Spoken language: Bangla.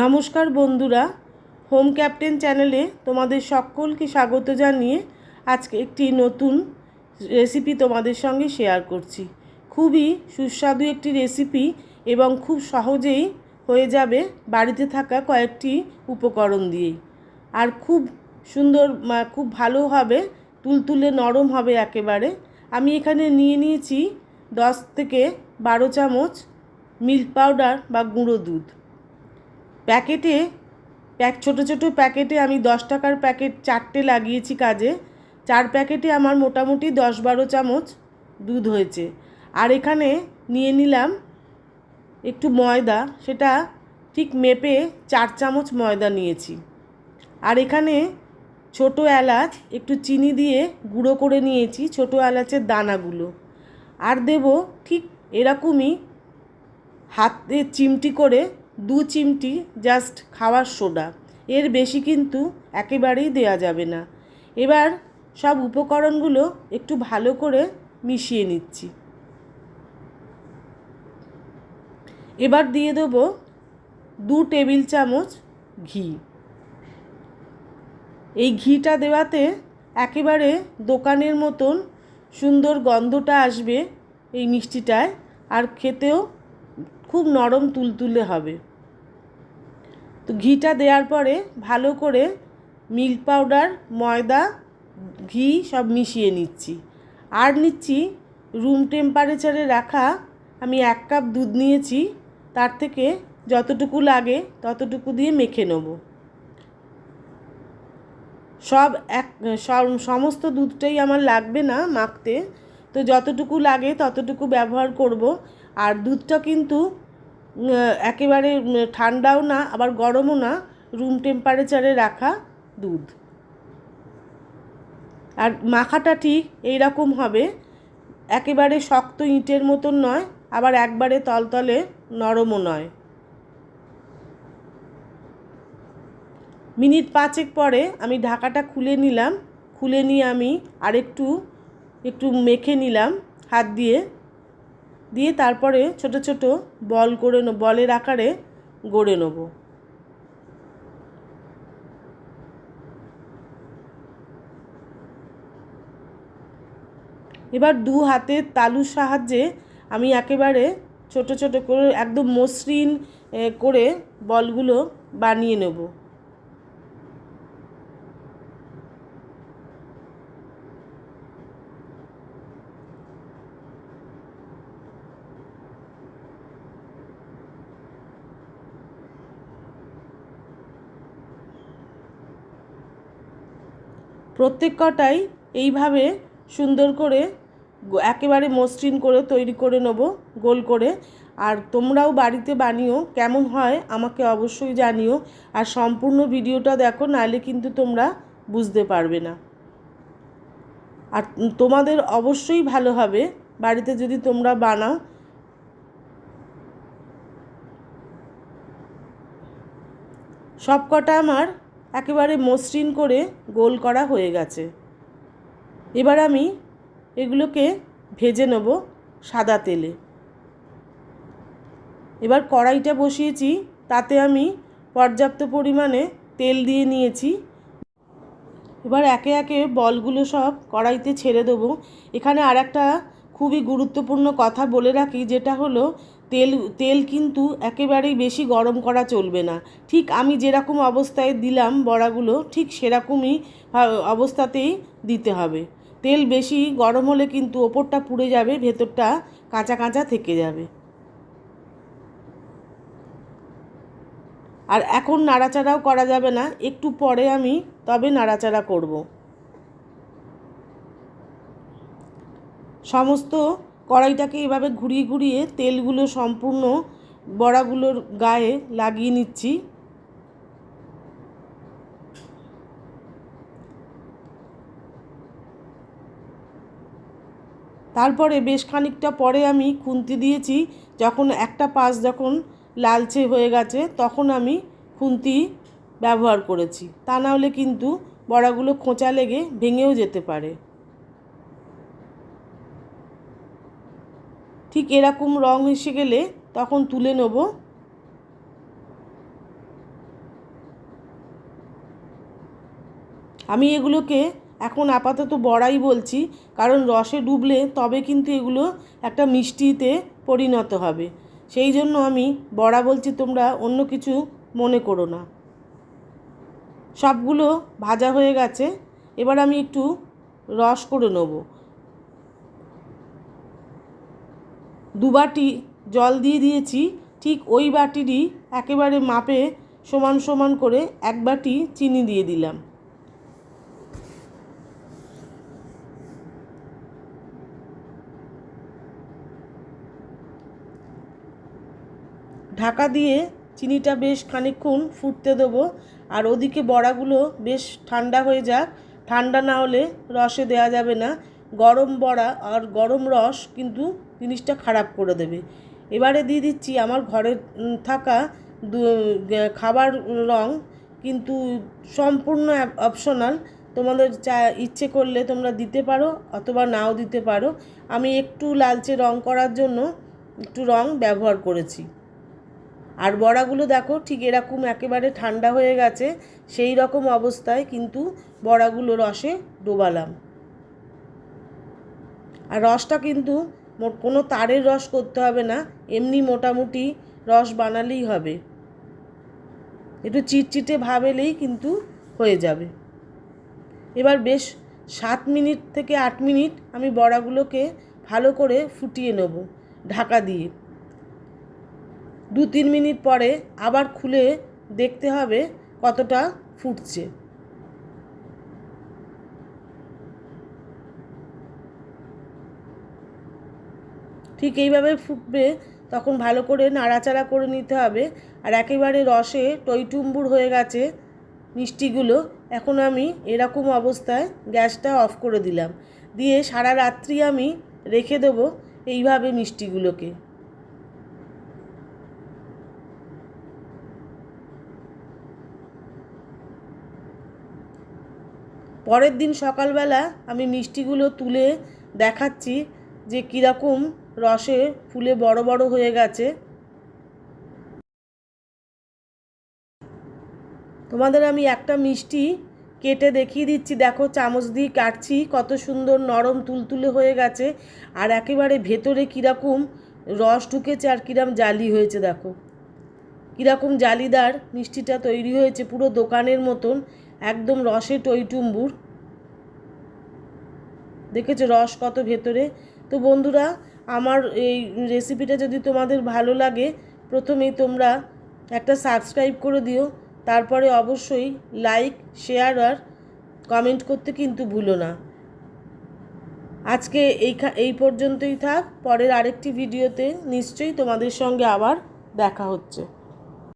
নমস্কার বন্ধুরা, হোম ক্যাপ্টেন চ্যানেলে তোমাদের সকলকে স্বাগত জানিয়ে আজকে একটি নতুন রেসিপি তোমাদের সঙ্গে শেয়ার করছি। খুবই সুস্বাদু একটি রেসিপি এবং খুব সহজেই হয়ে যাবে বাড়িতে থাকা কয়েকটি উপকরণ দিয়েই। আর খুব সুন্দর, খুব ভালো হবে, তুলতুলে নরম হবে একেবারে। আমি এখানে নিয়ে নিয়েছি 10 থেকে 12 চামচ মিল্ক পাউডার বা গুঁড়ো দুধ। ছোটো ছোটো প্যাকেটে আমি 10 টাকার প্যাকেট 4টে লাগিয়েছি কাজে। 4 প্যাকেটে আমার মোটামুটি 10-12 চামচ দুধ হয়েছে। আর এখানে নিয়ে নিলাম একটু ময়দা, সেটা ঠিক মেপে 4 চামচ ময়দা নিয়েছি। আর এখানে ছোটো এলাচ একটু চিনি দিয়ে গুঁড়ো করে নিয়েছি, ছোটো এলাচের দানাগুলো। আর দেব ঠিক এরকমই হাতে চিমটি করে 2 চিমটি জাস্ট খাওয়ার সোডা, এর বেশি কিন্তু একেবারেই দেয়া যাবে না। এবার সব উপকরণগুলো একটু ভালো করে মিশিয়ে নিচ্ছি। এবার দিয়ে দেবো 2 টেবিল চামচ ঘি। এই ঘিটা দেওয়াতে একেবারে দোকানের মতন সুন্দর গন্ধটা আসবে এই মিষ্টিটায়, আর খেতেও খুব নরম তুলতুলে হবে। তো ঘিটা দেওয়ার পরে ভালো করে মিল্ক পাউডার, ময়দা, ঘি সব মিশিয়ে নিচ্ছি। আর নিচ্ছি রুম টেম্পারেচারে রাখা, আমি 1 কাপ দুধ নিয়েছি, তার থেকে যতটুকু লাগে ততটুকু দিয়ে মেখে নেব। সমস্ত দুধটাই আমার লাগবে না মাখতে, তো যতটুকু লাগে ততটুকু ব্যবহার করব। আর দুধটা কিন্তু একেবারে ঠান্ডাও না আবার গরমও না, রুম টেম্পারেচারে রাখা দুধ। আর মাখাটা ঠিক এই রকম হবে, একেবারে শক্ত ইঁটের মতন নয়, আবার একবারে তলতলে নরমও নয়। মিনিট 5 পরে আমি ঢাকাটা খুলে নিলাম। খুলে নিয়ে আমি আরেকটু মেখে নিলাম হাত দিয়ে তারপরে ছোট ছোট বলের আকারে গড়ে নেব। এবার 2 হাতের তালুর সাহায্যে আমি একেবারে ছোট ছোট করে একদম মসৃণ করে বলগুলো বানিয়ে নেব। প্রত্যেক কটাই এইভাবে সুন্দর করে একেবারে মসৃণ করে তৈরি করে নেব, গোল করে। আর তোমরাও বাড়িতে বানিও, কেমন হয় আমাকে অবশ্যই জানিও। আর সম্পূর্ণ ভিডিওটা দেখো, নাহলে কিন্তু তোমরা বুঝতে পারবে না। আর তোমাদের অবশ্যই ভালো হবে বাড়িতে যদি তোমরা বানাও। সব কটা আমার একেবারে মসৃণ করে গোল করা হয়ে গেছে। এবার আমি এগুলোকে ভেজে নেব সাদা তেলে। এবার কড়াইটা বসিয়েছি, তাতে আমি পর্যাপ্ত পরিমাণে তেল দিয়ে নিয়েছি। এবার একে একে বলগুলো সব কড়াইতে ছেড়ে দেবো। এখানে আর একটা খুবই গুরুত্বপূর্ণ কথা বলে রাখি, যেটা হলো তেল কিন্তু একেবারেই বেশি গরম করা চলবে না। ঠিক আমি যেরকম অবস্থায় দিলাম বড়াগুলো, ঠিক সেরকমই অবস্থাতেই দিতে হবে। তেল বেশি গরম হলে কিন্তু ওপরটা পুড়ে যাবে, ভেতরটা কাঁচা কাঁচা থেকে যাবে। আর এখন নাড়াচাড়াও করা যাবে না, একটু পরে আমি তবে নাড়াচাড়া করব। সমস্ত কড়াইটাকে এভাবে ঘুরিয়ে ঘুরিয়ে তেলগুলো সম্পূর্ণ বড়াগুলোর গায়ে লাগিয়ে নিচ্ছি। তারপরে বেশ খানিকটা পরে আমি খুন্তি দিয়েছি, যখন একটা পাশ যখন লালচে হয়ে গেছে তখন আমি খুন্তি ব্যবহার করেছি, তা না হলে কিন্তু বড়াগুলো খোঁচা লেগে ভেঙেও যেতে পারে। ঠিক এরকম রং এসে গেলে তখন তুলে নেব। আমি এগুলোকে এখন আপাতত বড়াই বলছি, কারণ রসে ডুবলে তবে কিন্তু এগুলো একটা মিষ্টিতে পরিণত হবে। সেই জন্য আমি বড়া বলছি, তোমরা অন্য কিছু মনে করো না। সবগুলো ভাজা হয়ে গেছে, এবার আমি একটু রস করে নেব। 2 বাটি জল দিয়ে দিয়েছি, ঠিক ওই বাটিরই একেবারে মাপে সমান সমান করে 1 বাটি চিনি দিয়ে দিলাম। ঢাকা দিয়ে চিনিটা বেশ খানিকক্ষণ ফুটতে দেবো, আর ওদিকে বড়াগুলো বেশ ঠান্ডা হয়ে যাক। ঠান্ডা না হলে রসে দেওয়া যাবে না। গরম বড়া আর গরম রস কিন্তু জিনিসটা খারাপ করে দেবে। এবারে দিয়ে দিচ্ছি আমার ঘরে থাকা খাবার রং, কিন্তু সম্পূর্ণ অপশনাল। তোমাদের ইচ্ছে করলে তোমরা দিতে পারো অথবা নাও দিতে পারো। আমি একটু লালচে রং করার জন্য একটু রং ব্যবহার করেছি। আর বড়াগুলো দেখো ঠিক এরকম একেবারে ঠান্ডা হয়ে গেছে, সেই রকম অবস্থায় কিন্তু বড়াগুলো রসে ডোবালাম। আর রসটা কিন্তু কোনো তারের রস করতে হবে না, এমনি মোটামুটি রস বানালেই হবে। একটু চিটচিটে ভাব এলেই কিন্তু হয়ে যাবে। এবার বেশ 7 মিনিট থেকে 8 মিনিট আমি বড়াগুলোকে ভালো করে ফুটিয়ে নেব ঢাকা দিয়ে। 2-3 মিনিট পরে আবার খুলে দেখতে হবে কতটা ফুটছে। ঠিক এইভাবে ফুটবে, তখন ভালো করে নাড়াচাড়া করে নিতে হবে। আর একেবারে রসে টইটুম্বুর হয়ে গেছে মিষ্টিগুলো। এখন আমি এরকম অবস্থায় গ্যাসটা অফ করে দিলাম, দিয়ে সারা রাত্রি আমি রেখে দেবো এইভাবে মিষ্টিগুলোকে। পরের দিন সকালবেলা আমি মিষ্টিগুলো তুলে দেখাচ্ছি যে কীরকম রসে ফুলে বড় বড় হয়ে গেছে। তোমাদের আমি একটা মিষ্টি কেটে দেখিয়ে দিচ্ছি, দেখো চামচ দিয়ে কাটছি, কত সুন্দর নরম তুলতুলে হয়ে গেছে। আর একেবারে ভেতরে কীরকম রস ঢুকেছে আর কীরকম জালি হয়েছে, দেখো কীরকম জালিদার মিষ্টিটা তৈরি হয়েছে, পুরো দোকানের মতন একদম রসে টইটুম্বুর। দেখেছো রস কত ভেতরে। তো বন্ধুরা, আমার এই রেসিপিটা যদি তোমাদের ভালো লাগে, প্রথমেই তোমরা একটা সাবস্ক্রাইব করে দিও, তারপরে অবশ্যই লাইক, শেয়ার আর কমেন্ট করতে কিন্তু ভুলো না। আজকে এই পর্যন্তই থাক, পরের আরেকটি ভিডিওতে নিশ্চয়ই তোমাদের সঙ্গে আবার দেখা হচ্ছে।